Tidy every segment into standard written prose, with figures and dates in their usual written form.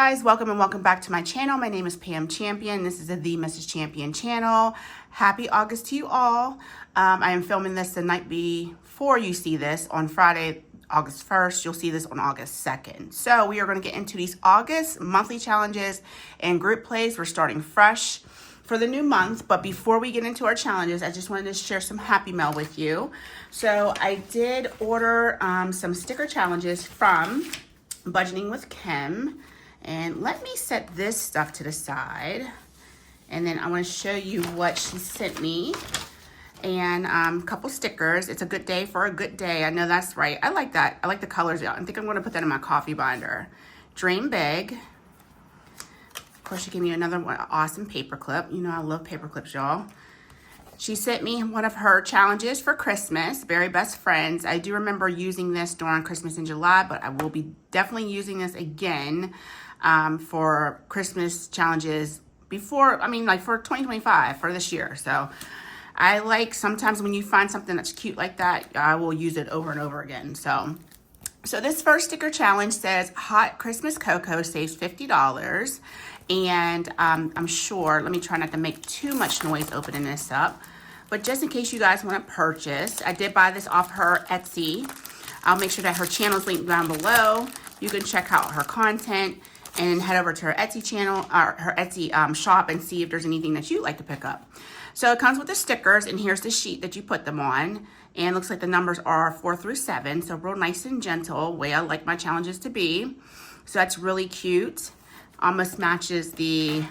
guys, welcome and welcome back to my channel. My name is Pam Champion. This is the Mrs. Champion channel. Happy August to you all. I am filming this the night before you see this on Friday, August 1st. You'll see this on August 2nd. So we are going to get into these August monthly challenges and group plays. We're starting fresh for the new month, but before we get into our challenges, I just wanted to share some happy mail with you. So I did order some sticker challenges from Budgeting with Kim, and let me set this stuff to the side, and then I want to show you what she sent me. And a couple stickers. It's a good day for a good day. I know that's right. I like that. I like the colors. I think I'm going to put that in my coffee binder. Dream big. Of course, she gave me another one, awesome paper clip. You know I love paper clips, y'all. She sent me one of her challenges for Christmas, Very Best Friends. I do remember using this during Christmas in July, but I will be definitely using this again for Christmas challenges before, like for 2025, for this year. So I like sometimes when you find something that's cute like that, I will use it over and over again. So this first sticker challenge says Hot Christmas Cocoa saves $50. And I'm sure, let me try not to make too much noise opening this up, but just in case you guys want to purchase, I did buy this off her Etsy. I'll make sure that her channel is linked down below. You can check out her content and head over to her Etsy channel, or her Etsy shop, and see if there's anything that you'd like to pick up. So it comes with the stickers, and here's the sheet that you put them on. And it looks like the numbers are 4 through 7, so real nice and gentle, way I like my challenges to be. So that's really cute. Almost matches the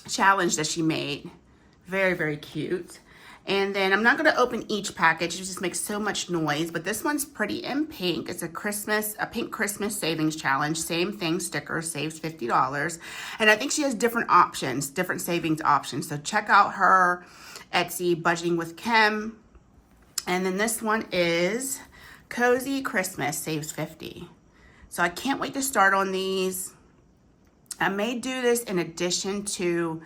challenge that she made. Very, very cute. And then I'm not going to open each package. It just makes so much noise. But this one's pretty in pink. It's a pink Christmas savings challenge. Same thing, sticker, saves $50. And I think she has different options, different savings options. So check out her Etsy, Budgeting with Kim. And then this one is Cozy Christmas, saves $50. So I can't wait to start on these. I may do this in addition to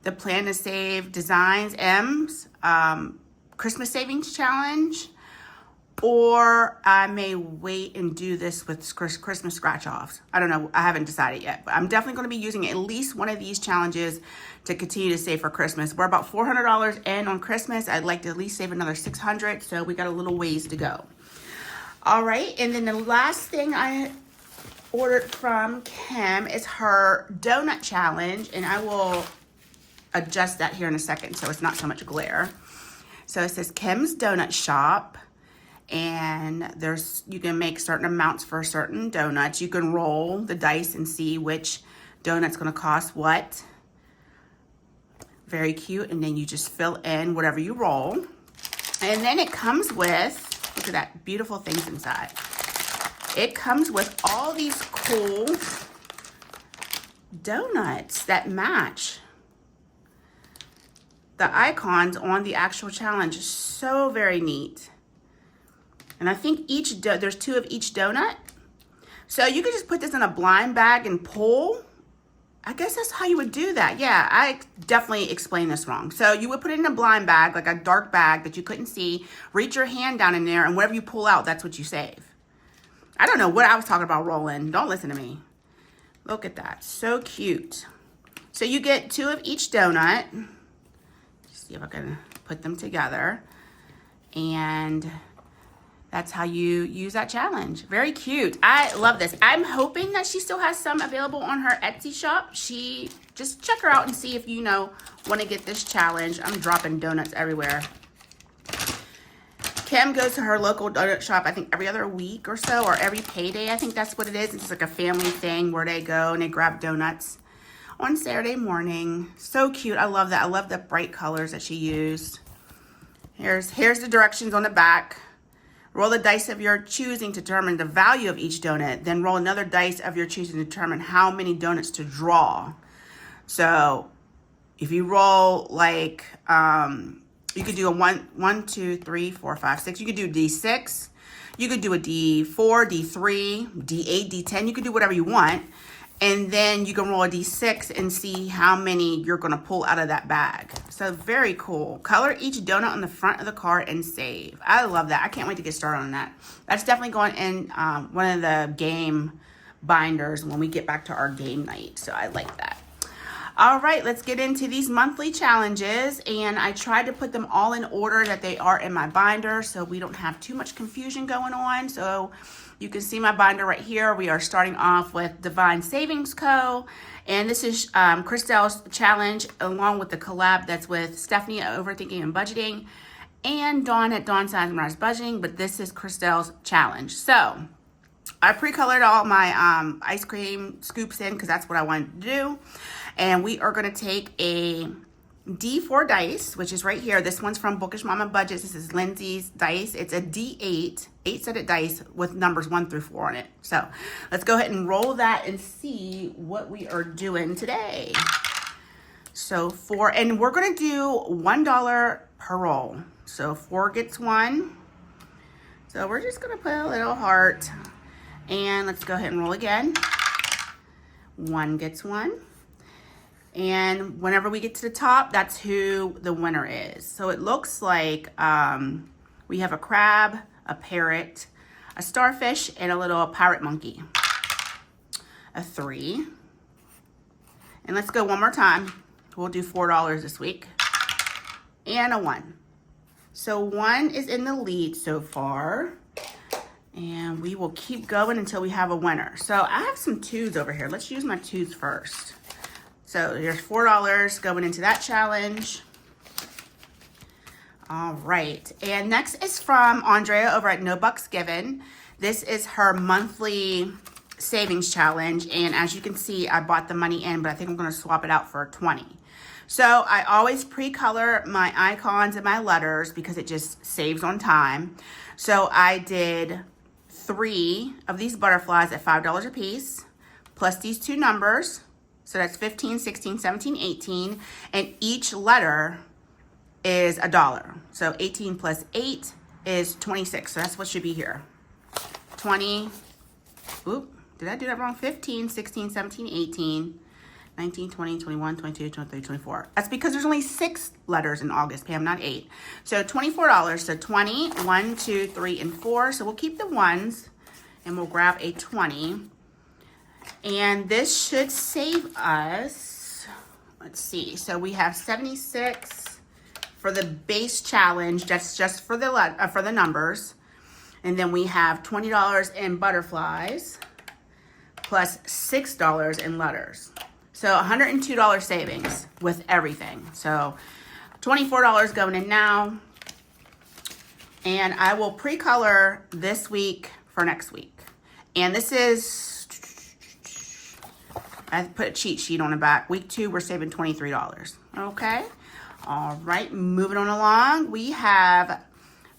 the Plan to Save Designs M's Christmas Savings Challenge, or I may wait and do this with Christmas scratch-offs. I don't know. I haven't decided yet, but I'm definitely going to be using at least one of these challenges to continue to save for Christmas. We're about $400 in on Christmas. I'd like to at least save another $600, so we got a little ways to go. All right, and then the last thing I ordered from Kim is her donut challenge, and I will adjust that here in a second so it's not so much glare. So it says Kim's Donut Shop, and you can make certain amounts for certain donuts. You can roll the dice and see which donut's going to cost what. Very cute. And then you just fill in whatever you roll, and then it comes with, look at that, beautiful things inside. It comes with all these cool donuts that match the icons on the actual challenge. So very neat. And I think there's 2 of each donut. So you could just put this in a blind bag and pull. I guess that's how you would do that. Yeah, I definitely explained this wrong. So you would put it in a blind bag, like a dark bag that you couldn't see. Reach your hand down in there, and whatever you pull out, that's what you save. I don't know what I was talking about rolling. Don't listen to me. Look at that. So cute. So you get 2 of each donut. Let's see if I can put them together. And that's how you use that challenge. Very cute. I love this. I'm hoping that she still has some available on her Etsy shop. Just check her out and see if you want to get this challenge. I'm dropping donuts everywhere. Kim goes to her local donut shop, I think every other week or so, or every payday. I think that's what it is. It's like a family thing where they go and they grab donuts on Saturday morning. So cute. I love that. I love the bright colors that she used. Here's the directions on the back. Roll the dice of your choosing to determine the value of each donut. Then roll another dice of your choosing to determine how many donuts to draw. So if you roll like, you could do a 1, 2, 3, 4, 5, 6. You could do D6. You could do a D4, D3, D8, D10. You could do whatever you want. And then you can roll a D6 and see how many you're going to pull out of that bag. So very cool. Color each donut on the front of the card and save. I love that. I can't wait to get started on that. That's definitely going in one of the game binders when we get back to our game night. So I like that. All right, let's get into these monthly challenges. And I tried to put them all in order that they are in my binder so we don't have too much confusion going on. So you can see my binder right here. We are starting off with Divine Savings Co. And this is Christelle's challenge along with the collab that's with Stephanie at Overthinking and Budgeting and Dawn at Dawn Size Budgeting. But this is Christelle's challenge. So I pre-colored all my ice cream scoops in because that's what I wanted to do. And we are going to take a D4 dice, which is right here. This one's from Bookish Mama Budgets. This is Lindsay's dice. It's a D8, 8-sided dice with numbers 1 through 4 on it. So let's go ahead and roll that and see what we are doing today. So and we're going to do $1 per roll. So 4 gets 1. So we're just going to put a little heart. And let's go ahead and roll again. 1 gets 1. And whenever we get to the top, that's who the winner is. So it looks like we have a crab, a parrot, a starfish, and a little pirate monkey. A 3. And let's go one more time. We'll do $4 this week. And a 1. So 1 is in the lead so far. And we will keep going until we have a winner. So I have some 2s over here. Let's use my 2s first. So there's $4 going into that challenge. All right. And next is from Andrea over at No Bucks Given. This is her monthly savings challenge. And as you can see, I bought the money in, but I think I'm going to swap it out for 20. So I always pre-color my icons and my letters because it just saves on time. So I did 3 of these butterflies at $5 a piece, plus these 2 numbers. So that's 15, 16, 17, 18. And each letter is $1. So 18 plus 8 is 26. So that's what should be here. 20. Oop, did I do that wrong? 15, 16, 17, 18, 19, 20, 21, 22, 23, 24. That's because there's only 6 letters in August, Pam, not 8. So $24. So 20, 1, 2, 3, and 4. So we'll keep the 1s and we'll grab a 20. And this should save us, let's see, so we have 76 for the base challenge. That's just for the numbers. And then we have $20 in butterflies plus $6 in letters. So $102 savings with everything. So $24 going in now. And I will pre-color this week for next week. And this is, I put a cheat sheet on the back. Week 2, we're saving $23. Okay. All right. Moving on along. We have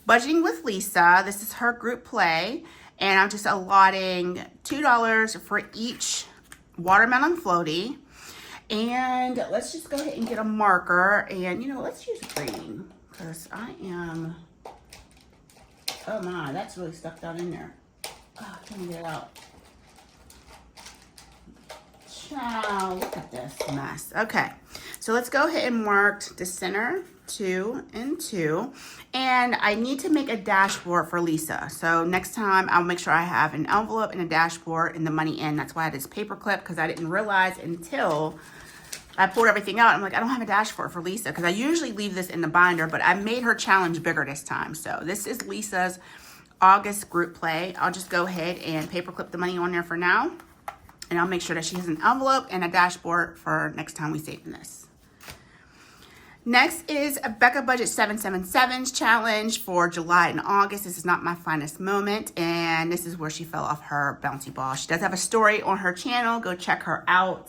Budgeting with Lisa. This is her group play. And I'm just allotting $2 for each watermelon floaty. And let's just go ahead and get a marker. And, let's use green. Because I am... Oh, my. That's really stuck down in there. Oh, I can't get it out. Wow, look at this mess. Okay, so let's go ahead and mark the center 2 and 2. And I need to make a dashboard for Lisa. So next time I'll make sure I have an envelope and a dashboard and the money in. That's why I had this paper clip because I didn't realize until I pulled everything out. I'm like, I don't have a dashboard for Lisa because I usually leave this in the binder, but I made her challenge bigger this time. So this is Lisa's August group play. I'll just go ahead and paper clip the money on there for now. And I'll make sure that she has an envelope and a dashboard for next time we save this. Next is a Becca Budget 777's challenge for July and August. This is not my finest moment. And this is where she fell off her bouncy ball. She does have a story on her channel. Go check her out.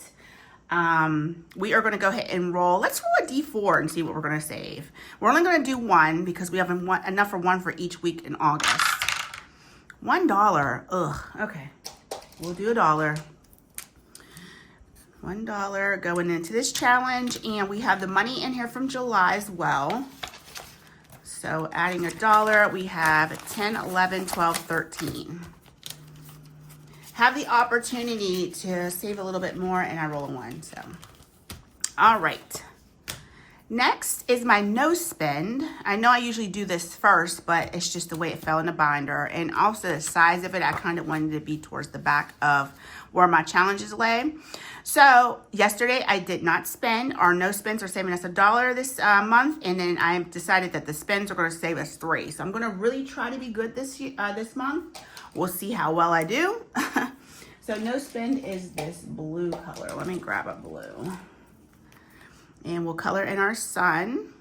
We are going to go ahead and roll. Let's roll a D4 and see what we're going to save. We're only going to do 1 because we have enough for 1 for each week in August. $1. Ugh. Okay. We'll do $1. $1 going into this challenge, and we have the money in here from July as well. So adding $1, we have 10, 11, 12, 13. Have the opportunity to save a little bit more, and I roll a 1. So, all right. Next is my no spend. I know I usually do this first, but it's just the way it fell in the binder. And also the size of it, I kind of wanted to be towards the back of where my challenges lay. So yesterday I did not spend. Our no spends are saving us $1 this month. And then I decided that the spends are going to save us $3. So I'm going to really try to be good this month. We'll see how well I do. So no spend is this blue color. Let me grab a blue. And we'll color in our sun.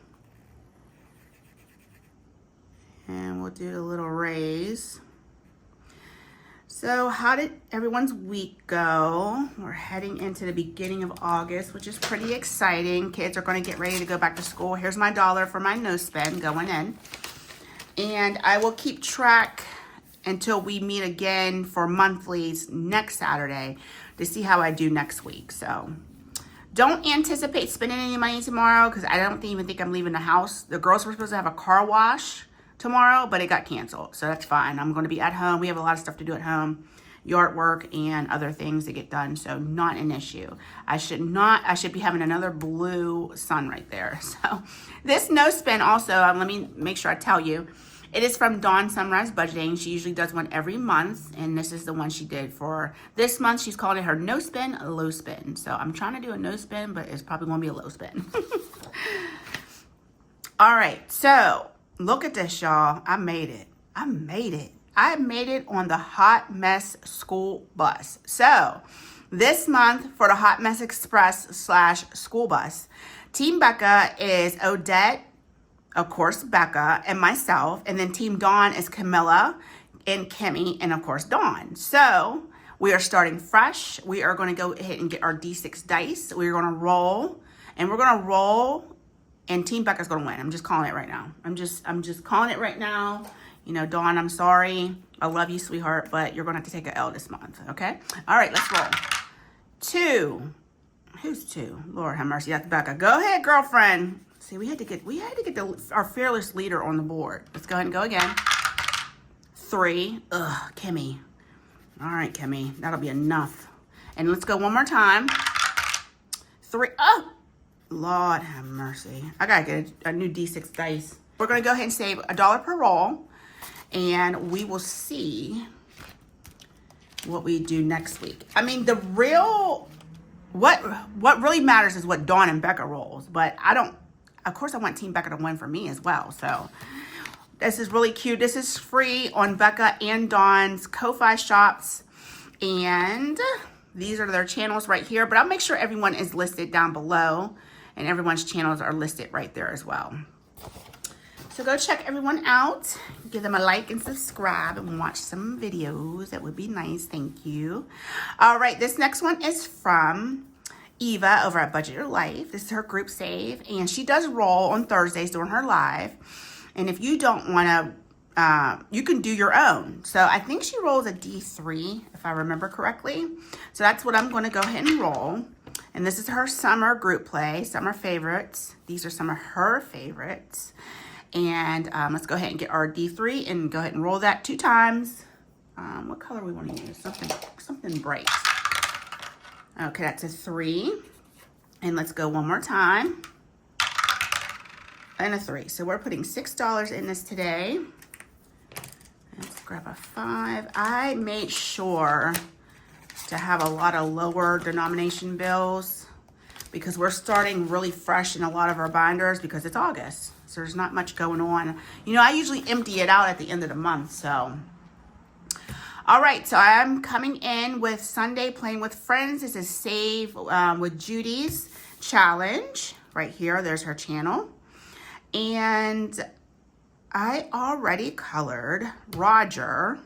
And we'll do the little rays. So how did everyone's week go? We're heading into the beginning of August, which is pretty exciting. Kids are going to get ready to go back to school. Here's my $1 for my no spend going in. And I will keep track until we meet again for monthlies next Saturday to see how I do next week. So don't anticipate spending any money tomorrow because I don't even think I'm leaving the house. The girls were supposed to have a car wash tomorrow, but it got canceled. So that's fine. I'm going to be at home. We have a lot of stuff to do at home, yard work and other things to get done. So not an issue. I should be having another blue sun right there. So this no spend also, let me make sure I tell you, it is from Dawn Sunrise Budgeting. She usually does one every month, and this is the one she did for this month. She's calling it her no spend, low spend. So I'm trying to do a no spend, but it's probably going to be a low spend. All right, so look at this, y'all. I made it. I made it on the Hot Mess School Bus. So this month for the Hot Mess Express / school bus, Team Becca is Odette, of course, Becca, and myself. And then Team Dawn is Camilla and Kimmy, and of course, Dawn. So we are starting fresh. We are going to go ahead and get our D6 dice. We're going to roll, and we're going to roll, and Team Becca's going to win. I'm just calling it right now. I'm just calling it right now. You know, Dawn, I'm sorry. I love you, sweetheart, but you're going to have to take an L this month, okay? All right, let's roll. 2. Who's 2? Lord have mercy. That's Becca. Go ahead, girlfriend. See, we had to get our fearless leader on the board. Let's go ahead and go again. 3. Ugh, Kimmy. All right, Kimmy. That'll be enough. And let's go one more time. 3. Oh, Lord have mercy. I got to get a new D6 dice. We're going to go ahead and save $1 per roll. And we will see what we do next week. I mean, what really matters is what Dawn and Becca rolls. But of course, I want Team Becca to win for me as well. So this is really cute. This is free on Becca and Dawn's Ko-Fi shops. And these are their channels right here. But I'll make sure everyone is listed down below. And everyone's channels are listed right there as well. So go check everyone out. Give them a like and subscribe and watch some videos. That would be nice. Thank you. All right. This next one is from Eva over at Budget Your Life. This is her group save, and she does roll on Thursdays during her live. And if you don't want to, you can do your own. So I think she rolls a D3, if I remember correctly. So that's what I'm going to go ahead and roll. And this is her summer group play, summer favorites. These are some of her favorites. And let's go ahead and get our D3 and go ahead and roll that 2 times. What color we want to use? Something bright. Okay, that's a 3. And let's go one more time. And a 3. So we're putting $6 in this today. Let's grab a 5. I made sure to have a lot of lower denomination bills because we're starting really fresh in a lot of our binders because it's August. So there's not much going on. You know, I usually empty it out at the end of the month, so. All right, so I'm coming in with Sunday Playing with Friends. This is Save with Judy's challenge. Right here, there's her channel. And I already colored Roger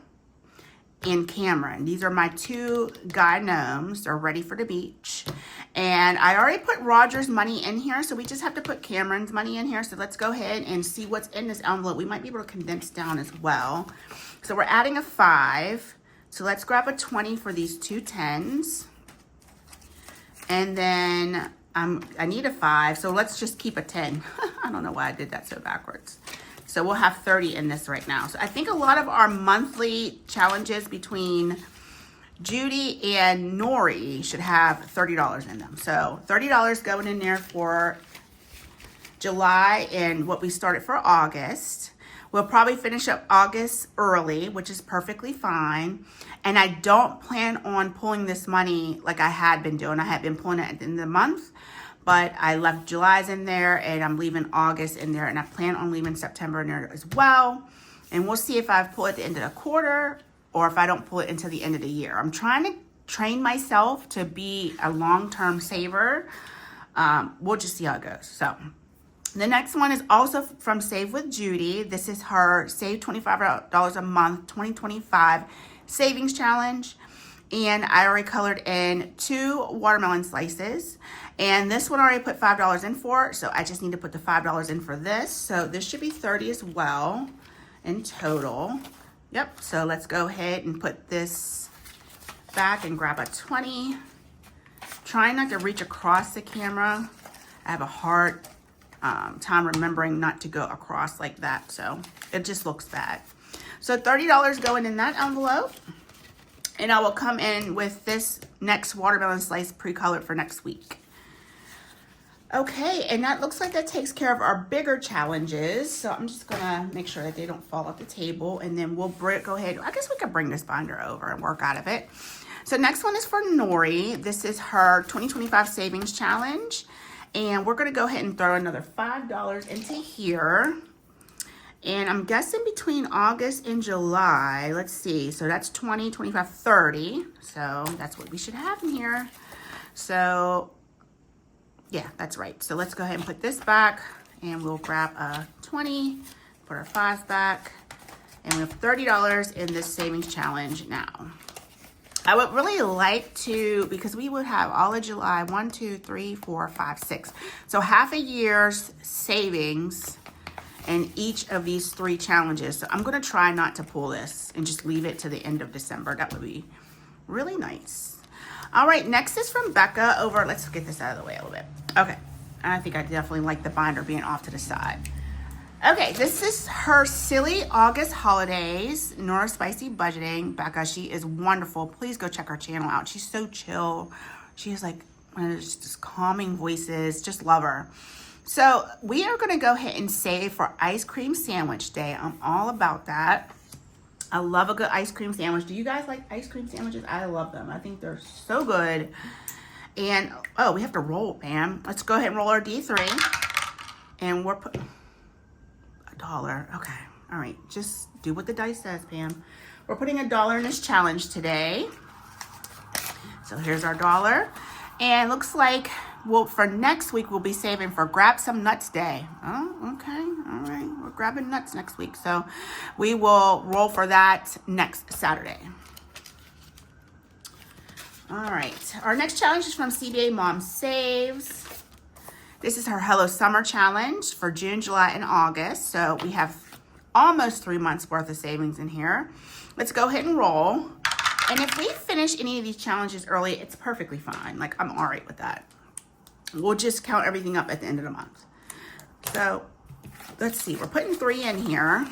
and Cameron. These are my 2 guy gnomes. They're ready for the beach. And I already put Roger's money in here, so we just have to put Cameron's money in here. So let's go ahead and see what's in this envelope. We might be able to condense down as well. So we're adding a 5. So let's grab a 20 for these 2 10s. And then I need a 5, so let's just keep a 10. I don't know why I did that so backwards. So we'll have 30 in this right now. So I think a lot of our monthly challenges between Judy and Nori should have $30 in them. So $30 going in there for July and what we started for August. We'll probably finish up August early, which is perfectly fine. And I don't plan on pulling this money like I had been doing. I had been pulling it at the end of the month, but I left July's in there and I'm leaving August in there, and I plan on leaving September in there as well. And we'll see if I pull it at the end of the quarter or if I don't pull it until the end of the year. I'm trying to train myself to be a long-term saver. We'll just see how it goes. So the next one is also from Save with Judy. This is her Save $25 a month 2025 savings challenge. And I already colored in 2 watermelon slices. And this one I already put $5 in for, so I just need to put the $5 in for this. So this should be 30 as well in total. Yep, so let's go ahead and put this back and grab a 20. Trying not to reach across the camera. I have a hard time remembering not to go across like that, so it just looks bad. So $30 going in that envelope, and I will come in with this next watermelon slice pre-colored for next week. Okay, and that looks like that takes care of our bigger challenges. So I'm just gonna make sure that they don't fall off the table, and then we'll go ahead. I guess we could bring this binder over and work out of it. So next one is for Nori. This is her 2025 savings challenge. And we're gonna go ahead and throw another $5 into here. And I'm guessing between August and July, let's see. So that's 20, 25, 30. So that's what we should have in here. So yeah, that's right. So let's go ahead and put this back, and we'll grab a 20, put our 5 back, and we have $30 in this savings challenge now. I would really like to, because we would have all of July, 1, 2, 3, 4, 5, 6. So half a year's savings in each of these 3 challenges. So I'm gonna try not to pull this and just leave it to the end of December. That would be really nice. All right, next is from Becca over, let's get this out of the way a little bit. Okay, I think I definitely like the binder being off to the side. Okay, this is her Silly August Holidays, Nora Spicy Budgeting. Becca, she is wonderful. Please go check her channel out. She's so chill. She has like one of those just calming voices. Just love her. So we are gonna go ahead and save for Ice Cream Sandwich Day. I'm all about that. I love a good ice cream sandwich. Do you guys like ice cream sandwiches? I love them. I think they're so good. And, oh, we have to roll, Pam. Let's go ahead and roll our D3. And we're putting $1. Okay. All right. Just do what the dice says, Pam. We're putting $1 in this challenge today. So here's our $1. And looks like, well, for next week, we'll be saving for Grab Some Nuts Day. Oh, okay. All right. We're grabbing nuts next week. So we will roll for that next Saturday. All right. Our next challenge is from CBA Mom Saves. This is her Hello Summer Challenge for June, July, and August. So we have almost 3 months worth of savings in here. Let's go ahead and roll. And if we finish any of these challenges early, it's perfectly fine. Like, I'm all right with that. We'll just count everything up at the end of the month. So let's see. We're putting 3 in here.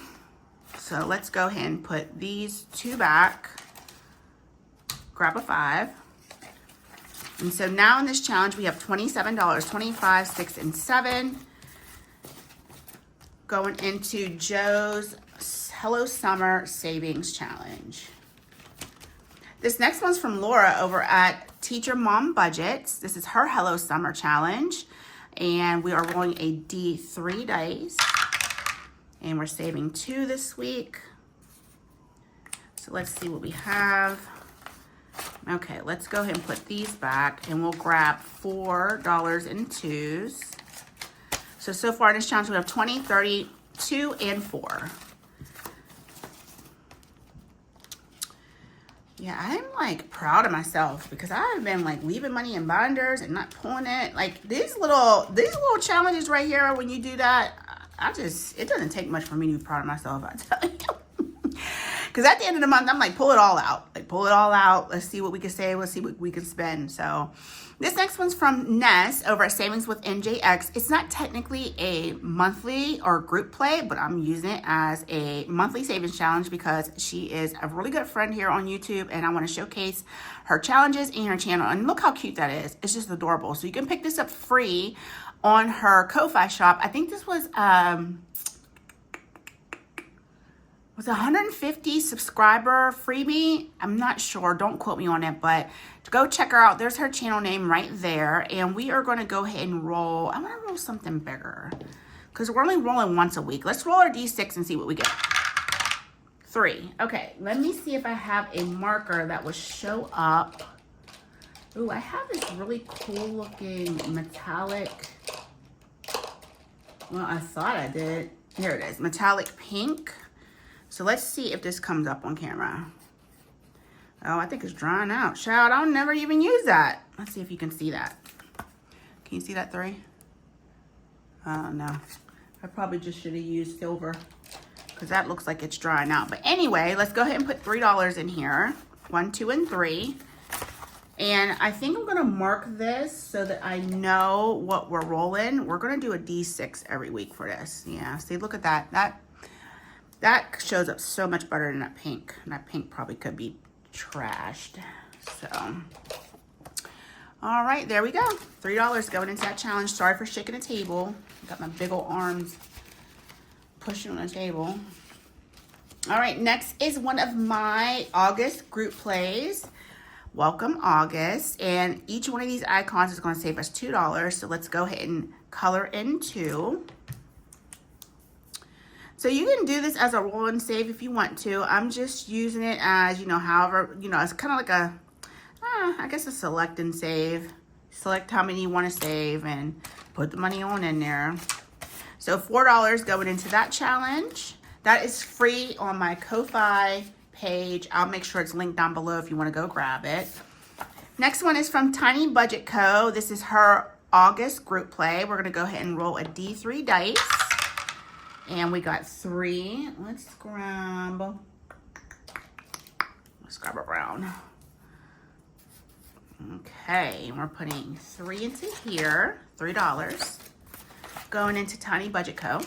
So let's go ahead and put these 2 back. Grab a 5. And so now in this challenge, we have $27, 25, 6, and 7 going into Joe's Hello Summer Savings Challenge. This next one's from Laura over at Teacher Mom Budgets. This is her Hello Summer Challenge. And we are rolling a D3 dice. And we're saving 2 this week. So let's see what we have. Okay, let's go ahead and put these back, and we'll grab $4 in 2s. So far in this challenge, we have 20, 30, 2, and 4. Yeah, I'm like proud of myself because I've been like leaving money in binders and not pulling it. Like these little challenges right here, when you do that, it doesn't take much for me to be proud of myself, I tell you. Because at the end of the month, I'm like, pull it all out. Like, pull it all out. Let's see what we can save. Let's see what we can spend. So, This next one's from Ness over at Savings with NJX. It's not technically a monthly or group play, but I'm using it as a monthly savings challenge because she is a really good friend here on YouTube, and I want to showcase her challenges in her channel. And look how cute that is. It's just adorable. So you can pick this up free on her Ko-Fi shop. I think this was 150 subscriber freebie. I'm not sure, don't quote me on it, but go check her out. There's her channel name right there. And we are gonna go ahead and roll. I'm gonna roll something bigger because we're only rolling once a week. Let's roll our D6 and see what we get. 3. Okay, let me see if I have a marker that will show up. Ooh, I have this really cool looking metallic. Well, I thought I did. Here it is, metallic pink. So let's see if this comes up on camera. Oh, I think it's drying out. Child, I'll never even use that. Let's see if you can see that. Can you see that, 3? No. I probably just should have used silver because that looks like it's drying out. But anyway, let's go ahead and put $3 in here. 1, 2, and 3. And I think I'm gonna mark this so that I know what we're rolling. We're gonna do a D6 every week for this. Yeah, see, look at that. That shows up so much better than that pink. And that pink probably could be trashed. So, all right, there we go. $3 going into that challenge. Sorry for shaking the table. Got my big old arms pushing on the table. All right, next is one of my August group plays. Welcome August. And each one of these icons is going to save us $2. So let's go ahead and color in 2. So you can do this as a roll and save if you want to. I'm just using it as, however, it's kind of like a, I guess a select and save. Select how many you want to save and put the money on in there. So $4 going into that challenge. That is free on my Ko-Fi page. I'll make sure it's linked down below if you want to go grab it. Next one is from Tiny Budget Co. This is her August group play. We're going to go ahead and roll a D3 dice. And we got 3. Let's grab around. Okay, we're putting 3 into here, $3. Going into Tiny Budget Co.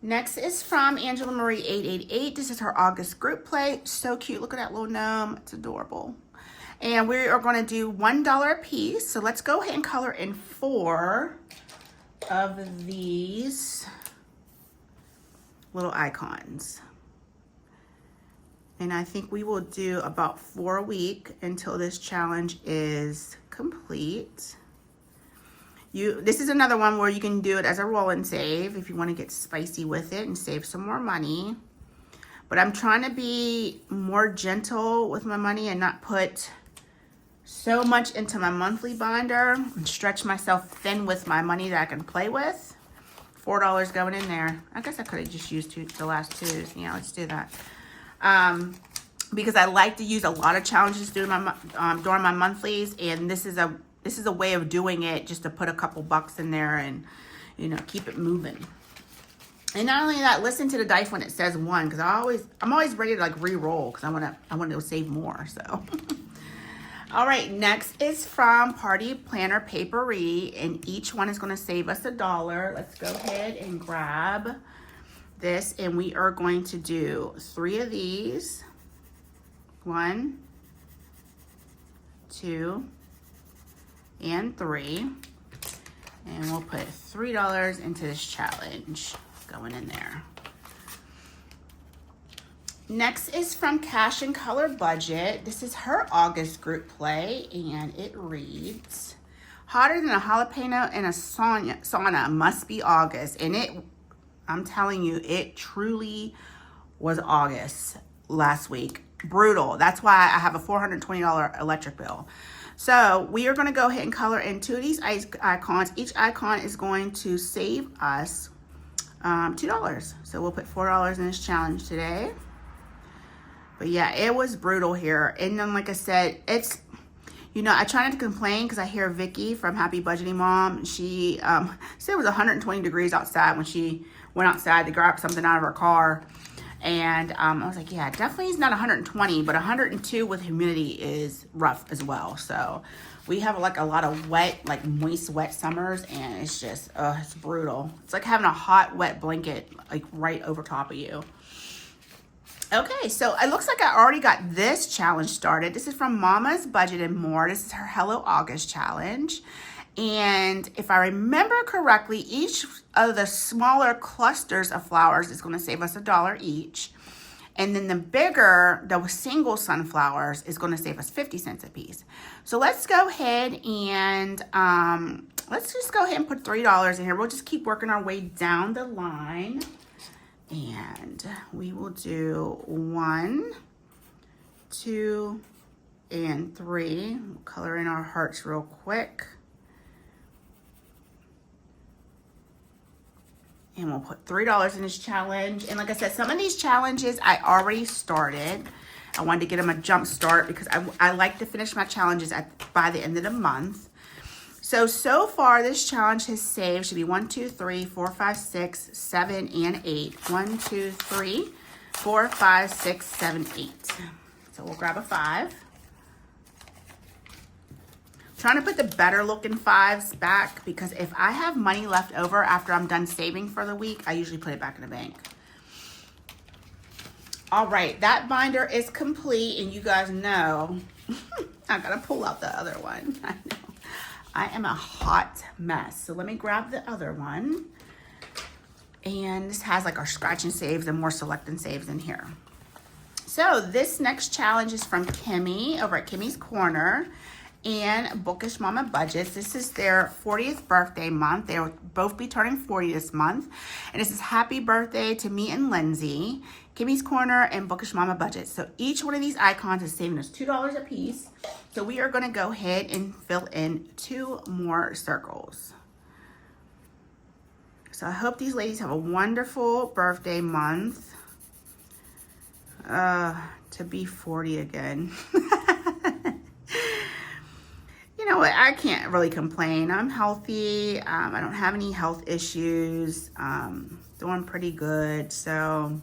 Next is from Angela Marie 888. This is her August group play. So cute. Look at that little gnome. It's adorable. And we are going to do $1 a piece. So let's go ahead and color in 4 of these little icons. And I think we will do about 4 a week until this challenge is complete. This is another one where you can do it as a roll and save if you want to get spicy with it and save some more money. But I'm trying to be more gentle with my money and not put so much into my monthly binder and stretch myself thin with my money that I can play with. $4 going in there. I guess I could have just used the last 2s. Yeah, let's do that. Because I like to use a lot of challenges during my monthlies, and this is a way of doing it, just to put a couple bucks in there and keep it moving. And not only that, listen to the dice when it says 1, because I'm always ready to like re-roll because I want to save more. So. All right, next is from Party Planner Papery, and each one is going to save us $1. Let's go ahead and grab this, and we are going to do 3 of these. 1, 2, and 3. And we'll put $3 into this challenge going in there. Next is from Cash and Color Budget. This is her August group play, and it reads, hotter than a jalapeno in a sauna must be August. And I'm telling you, it truly was August last week. Brutal. That's why I have a $420 electric bill. So we are going to go ahead and color in 2 of these icons. Each icon is going to save us $2. So we'll put $4 in this challenge today. But yeah, it was brutal here. And then, like I said, it's, I try not to complain because I hear Vicky from Happy Budgeting Mom. She said it was 120 degrees outside when she went outside to grab something out of her car. And I was like, yeah, definitely is not 120, but 102 with humidity is rough as well. So we have like a lot of wet, like moist, wet summers, and it's just, it's brutal. It's like having a hot, wet blanket like right over top of you. Okay, so it looks like I already got this challenge started. This is from Mama's Budget and More. This is her Hello August challenge. And if I remember correctly, each of the smaller clusters of flowers is going to save us $1 each. And then the bigger, the single sunflowers is going to save us 50 cents a piece. So let's go ahead and let's just go ahead and put $3 in here. We'll just keep working our way down the line. And we will do 1, 2, and 3. We'll color in our hearts real quick. And we'll put $3 in this challenge. And like I said, some of these challenges I already started. I wanted to get them a jump start because I like to finish my challenges by the end of the month. So far this challenge has saved, should be 1, 2, 3, 4, 5, 6, 7, and 8. 1, 2, 3, 4, 5, 6, 7, 8. So we'll grab a 5. Trying to put the better looking 5s back because if I have money left over after I'm done saving for the week, I usually put it back in the bank. All right, that binder is complete, and you guys know I gotta pull out the other one. I know I am a hot mess. So let me grab the other one. And this has like our scratch and saves and more select and saves in here. So this next challenge is from Kimmy over at Kimmy's Corner and Bookish Mama Budgets. This is their 40th birthday month. They'll both be turning 40 this month. And this is happy birthday to me and Lindsay, Kimmy's Corner and Bookish Mama Budgets. So each one of these icons is saving us $2 a piece. So we are gonna go ahead and fill in 2 more circles. So I hope these ladies have a wonderful birthday month. To be 40 again. You know what, I can't really complain. I'm healthy. I don't have any health issues. Doing pretty good. So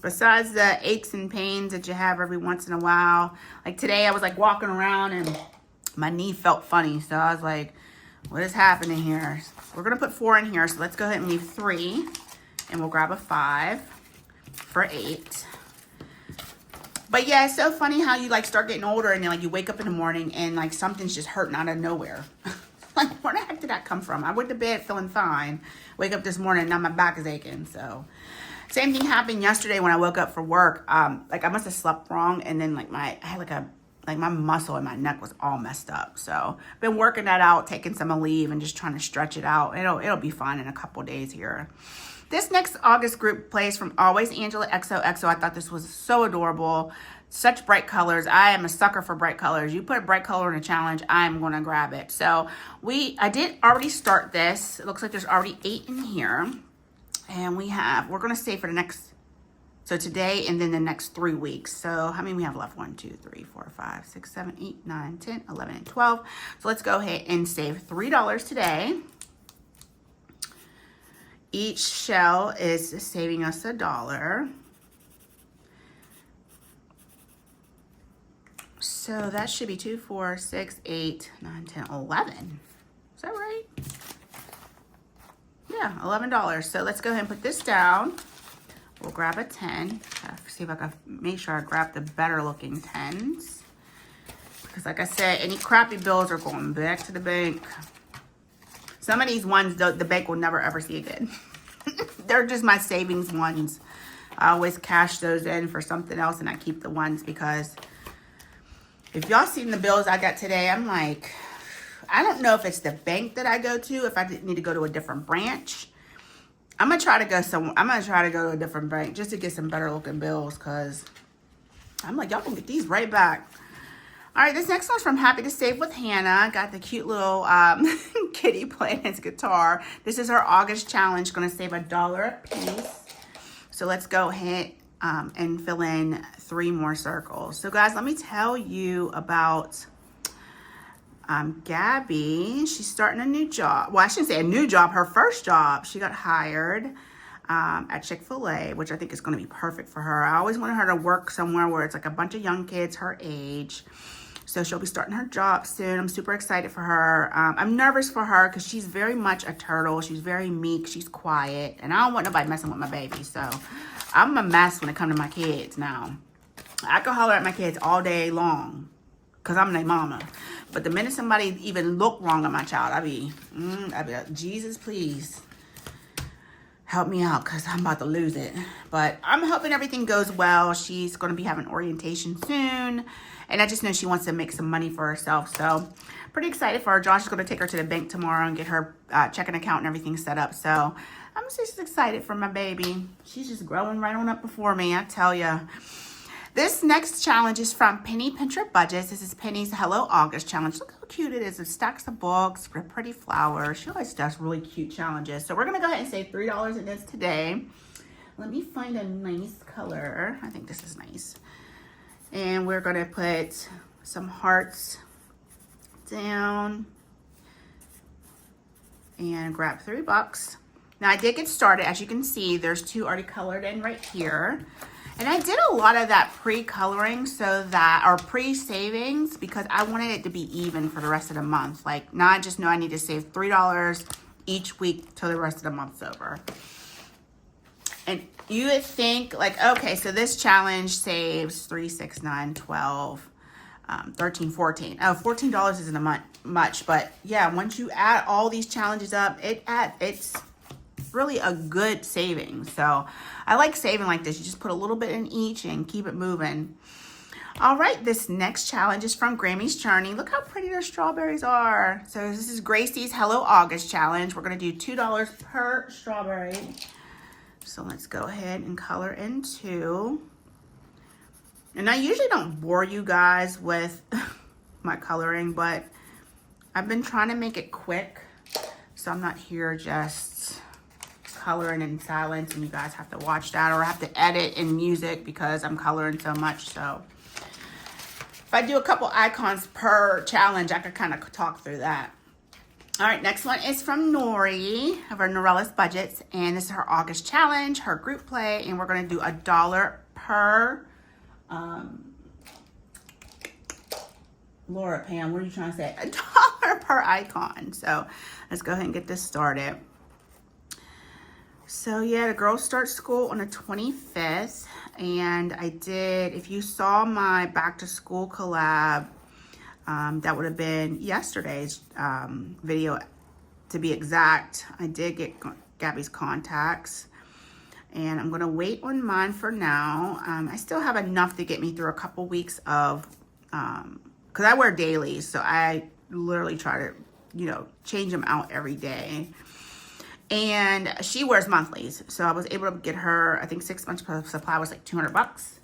besides the aches and pains that you have every once in a while, like today I was like walking around and my knee felt funny. So I was like, what is happening here? We're gonna put 4 in here. So let's go ahead and leave 3 and we'll grab a 5 for 8. But yeah, it's so funny how you like start getting older and then like you wake up in the morning and like something's just hurting out of nowhere. Like, where the heck did that come from? I went to bed feeling fine. Wake up this morning and now my back is aching. So same thing happened yesterday when I woke up for work. Like I must have slept wrong and then like I had my muscle in my neck was all messed up. So been working that out, taking some leave and just trying to stretch it out. It'll be fine in a couple days here. This next August group plays from Always Angela XOXO. I thought this was so adorable. Such bright colors. I am a sucker for bright colors. You put a bright color in a challenge, I'm going to grab it. So I did already start this. It looks like there's already 8 in here. And we're going to save for the next, so today and then the next 3 weeks. So how many we have left? 1, 2, 3, 4, 5, 6, 7, 8, 9, 10, 11, and 12. So let's go ahead and save $3 today. Each shell is saving us $1. So that should be 2, 4, 6, 8, 9, 10, 11. Is that right? Yeah, $11. So let's go ahead and put this down. We'll grab a 10. See if I can make sure I grab the better looking 10s. Because like I said, any crappy bills are going back to the bank. Some of these ones, the bank will never ever see again. They're just my savings ones. I always cash those in for something else and I keep the ones because if y'all seen the bills I got today, I'm like, I don't know if it's the bank that I go to, if I need to go to a different branch. I'm gonna try to go to a different bank just to get some better looking bills because I'm like, y'all can get these right back. All right, this next one's from Happy to Save with Hannah. Got the cute little kitty playing his guitar. This is our August challenge, gonna save $1 a piece. So let's go ahead and fill in 3 more circles. So guys, let me tell you about Gabby. She's starting a new job. Well, I shouldn't say a new job, her first job. She got hired at Chick-fil-A, which I think is going to be perfect for her. I always wanted her to work somewhere where it's like a bunch of young kids her age. So she'll be starting her job soon. I'm super excited for her. I'm nervous for her because she's very much a turtle. She's very meek. She's quiet. And I don't want nobody messing with my baby. So I'm a mess when it comes to my kids now. I can holler at my kids all day long because I'm their mama. But the minute somebody even look wrong at my child, I'd be like, Jesus, please help me out because I'm about to lose it. But I'm hoping everything goes well. She's going to be having orientation soon. And I just know she wants to make some money for herself. So pretty excited for her. Josh is going to take her to the bank tomorrow and get her checking account and everything set up. So I'm just excited for my baby. She's just growing right on up before me, I tell ya. This next challenge is from Penny Pincher Budgets. This is Penny's Hello August challenge. Look how cute it is. It stacks of books with pretty flowers. She always does really cute challenges. So we're going to go ahead and save $3 in this today. Let me find a nice color. I think this is nice. And we're going to put some hearts down and grab $3. Now I did get started. As you can see, there's 2 already colored in right here. And I did a lot of that pre-coloring or pre-savings because I wanted it to be even for the rest of the month. Like, now I just know I need to save $3 each week till the rest of the month's over. And you would think, like, okay, so this challenge saves 3, 6, 9, 12, 13, 14. Oh, $14 isn't much, but yeah, once you add all these challenges up, it's really a good savings. So I like saving like this. You just put a little bit in each and keep it moving. All right, this next challenge is from Grammy's Journey. Look how pretty their strawberries are. So this is Gracie's Hello August challenge. We're going to do $2 per strawberry. So let's go ahead and color in 2. And I usually don't bore you guys with my coloring, but I've been trying to make it quick. So I'm not here just coloring in silence and you guys have to watch that, or have to edit in music because I'm coloring so much. So if I do a couple icons per challenge, I could kind of talk through that. All right, next one is from Nori of our Norella's Budgets, and this is her August challenge, her group play, and we're going to do $1 per. Laura, Pam, what are you trying to say? $1 per icon. So let's go ahead and get this started. So yeah, the girls start school on the 25th, and I did. If you saw my back to school collab. That would have been yesterday's video, to be exact. I did get Gabby's contacts, and I'm going to wait on mine for now. I still have enough to get me through a couple weeks of, because I wear dailies, so I literally try to, change them out every day. And she wears monthlies, so I was able to get her, I think 6 months of supply was like $200.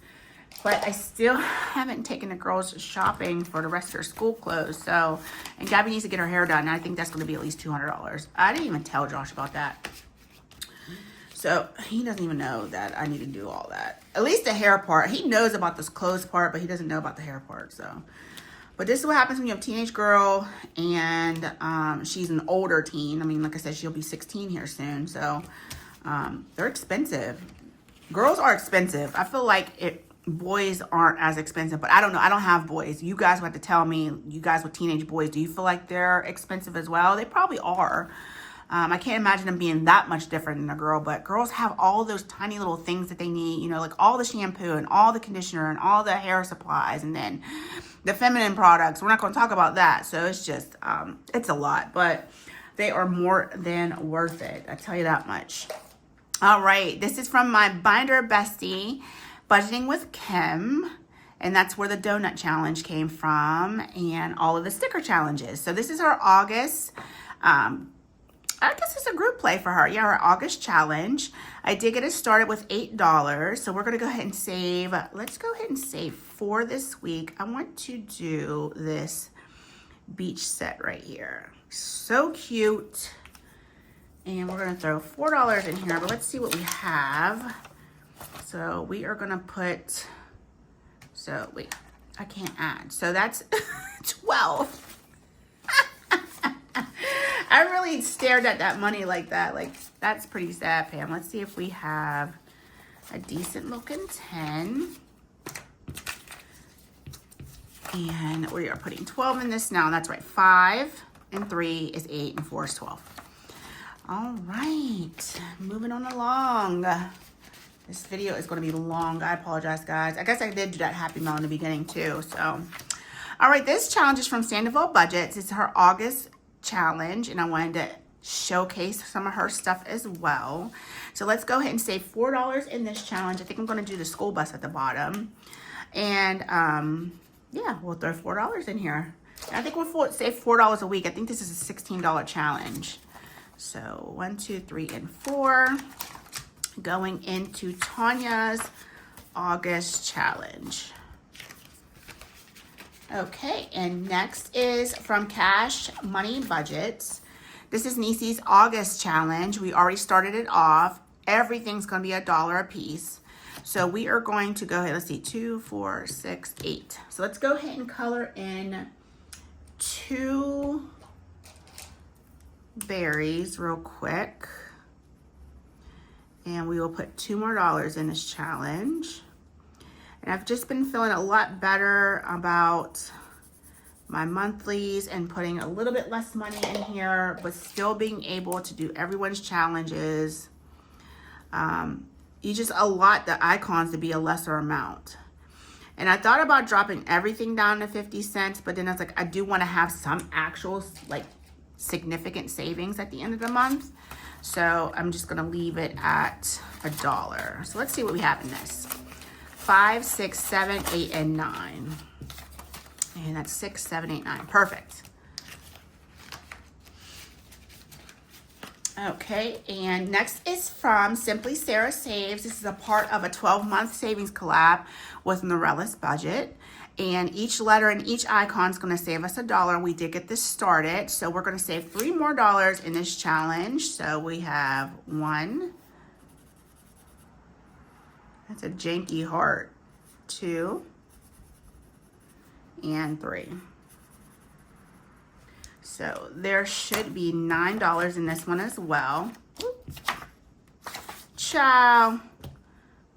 But I still haven't taken the girls shopping for the rest of their school clothes. So, and Gabby needs to get her hair done. And I think that's going to be at least $200. I didn't even tell Josh about that. So he doesn't even know that I need to do all that. At least the hair part. He knows about this clothes part, but he doesn't know about the hair part. So, but this is what happens when you have a teenage girl and she's an older teen. I mean, like I said, she'll be 16 here soon. So they're expensive. Girls are expensive. I feel like boys aren't as expensive, but I don't know. I don't have boys. You guys have to tell me, you guys with teenage boys, do you feel like they're expensive as well? They probably are. I can't imagine them being that much different than a girl, but girls have all those tiny little things that they need, like all the shampoo and all the conditioner and all the hair supplies, and then the feminine products. We're not going to talk about that. So it's just, it's a lot, but they are more than worth it. I tell you that much. All right. This is from my binder bestie, Budgeting with Kim, and that's where the donut challenge came from and all of the sticker challenges. So this is her August, I guess it's a group play for her. Yeah, her August challenge. I did get it started with $8. So we're going to go ahead and save. Let's go ahead and save for this week. I want to do this beach set right here. So cute. And we're going to throw $4 in here, but let's see what we have. So we are going to put, wait, I can't add. So that's 12. I really stared at that money like that. Like, that's pretty sad, Pam. Let's see if we have a decent looking 10. And we are putting 12 in this now. That's right. 5 and 3 is 8 and 4 is 12. All right. Moving on along. This video is going to be long. I apologize, guys. I guess I did do that happy mail in the beginning, too. So, all right. This challenge is from Sandoval Budgets. It's her August challenge, and I wanted to showcase some of her stuff as well. So, let's go ahead and save $4 in this challenge. I think I'm going to do the school bus at the bottom. And, yeah, we'll throw $4 in here. And I think we'll save $4 a week. I think this is a $16 challenge. So, 1, 2, 3, and 4. Going into Tanya's August challenge. Okay, and next is from Cash Money Budgets. This is Nisi's August challenge. We already started it off. Everything's going to be $1 a piece. So we are going to go ahead, let's see, 2, 4, 6, 8. So let's go ahead and color in 2 berries real quick. And we will put $2 more in this challenge. And I've just been feeling a lot better about my monthlies and putting a little bit less money in here, but still being able to do everyone's challenges. You just allot the icons to be a lesser amount. And I thought about dropping everything down to 50 cents, but then I was like, I do want to have some actual, like, significant savings at the end of the month. So I'm just going to leave it at $1. So let's see what we have in this. 5, 6, 7, 8, and 9. And that's 6, 7, 8, 9. Perfect. Okay, and next is from Simply Sarah Saves. This is a part of a 12-month savings collab with Norella's Budget. And each letter and each icon is going to save us $1. We did get this started. So we're going to save $3 more in this challenge. So we have 1. That's a janky heart. 2. And 3. So there should be $9 in this one as well. Ciao.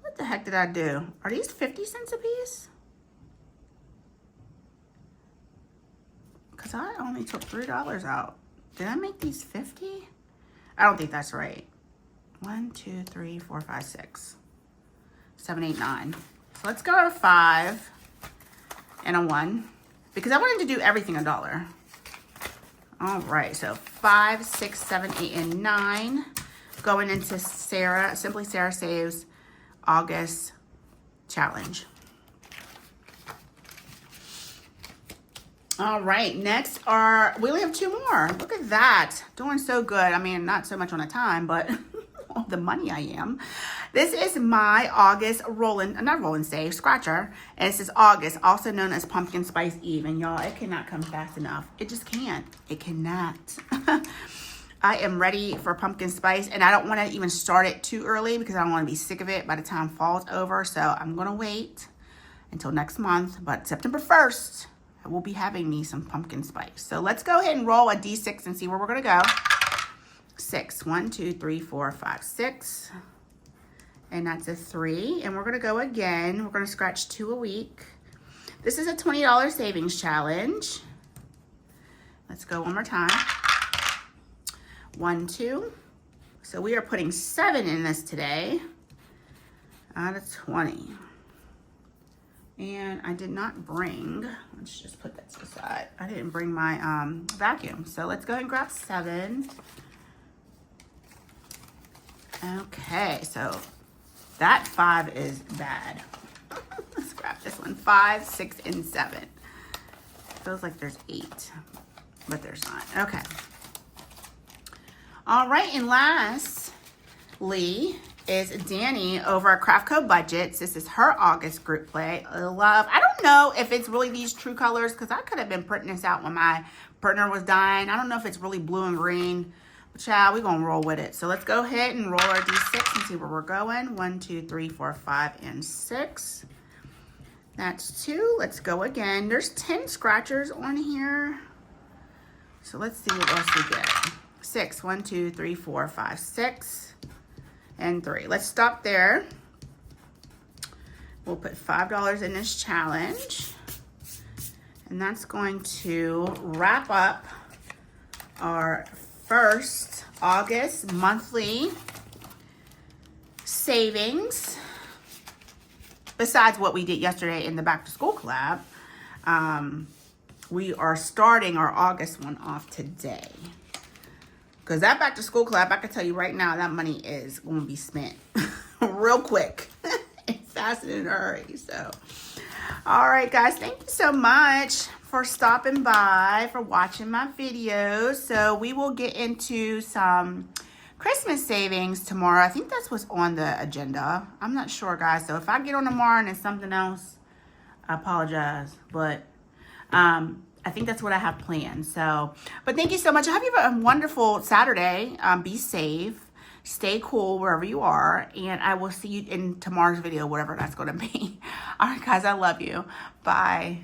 What the heck did I do? Are these 50 cents a piece? Because I only took $3 out. Did I make these 50? I don't think that's right. 1, 2, 3, 4, 5, 6, 7, 8, 9. So let's go to 5 and a 1. Because I wanted to do everything $1. All right, so 5, 6, 7, 8, and 9. Going into Simply Sarah Saves August challenge. All right, next we only have 2 more. Look at that. Doing so good. I mean, not so much on the time, but all the money I am. This is my August not roll and save, scratcher. And this is August, also known as Pumpkin Spice Eve. And y'all, it cannot come fast enough. It just can't. It cannot. I am ready for pumpkin spice, and I don't want to even start it too early because I don't want to be sick of it by the time fall's over. So I'm going to wait until next month. But September 1st, I will be having me some pumpkin spice. So let's go ahead and roll a D6 and see where we're going to go. 6. 1, 2, 3, 4, 5, 6. And that's a 3. And we're going to go again. We're going to scratch 2 a week. This is a $20 savings challenge. Let's go one more time. 1, 2. So we are putting 7 in this today out of 20. And I did not bring, let's just put that to the side. I didn't bring my vacuum. So let's go ahead and grab 7. Okay, so that 5 is bad. Let's grab this one. 5, 6, and 7. Feels like there's 8, but there's not. Okay. All right, and lastly is Danny over at Craft Co Budgets. This is her August group play. I don't know if it's really these true colors because I could have been printing this out when my printer was dying. I don't know if it's really blue and green. But child, we're going to roll with it. So let's go ahead and roll our D6 and see where we're going. 1, 2, 3, 4, 5, and 6. That's 2. Let's go again. There's 10 scratchers on here. So let's see what else we get. 6, 1, 2, 3, 4, 5, 6, and 3. Let's stop there. We'll put $5 in this challenge. And that's going to wrap up our first August monthly savings. Besides what we did yesterday in the back to school collab, we are starting our August one off today. Because that back to school collab, I can tell you right now, that money is going to be spent real quick. It's fast and in a hurry. So, all right, guys, thank you so much for stopping by, for watching my videos. So we will get into some Christmas savings tomorrow. I think that's what's on the agenda. I'm not sure, guys. So if I get on tomorrow and it's something else, I apologize. But I think that's what I have planned. So, but thank you so much. I hope you have a wonderful Saturday. Be safe. Stay cool wherever you are. And I will see you in tomorrow's video, whatever that's going to be. All right, guys, I love you. Bye.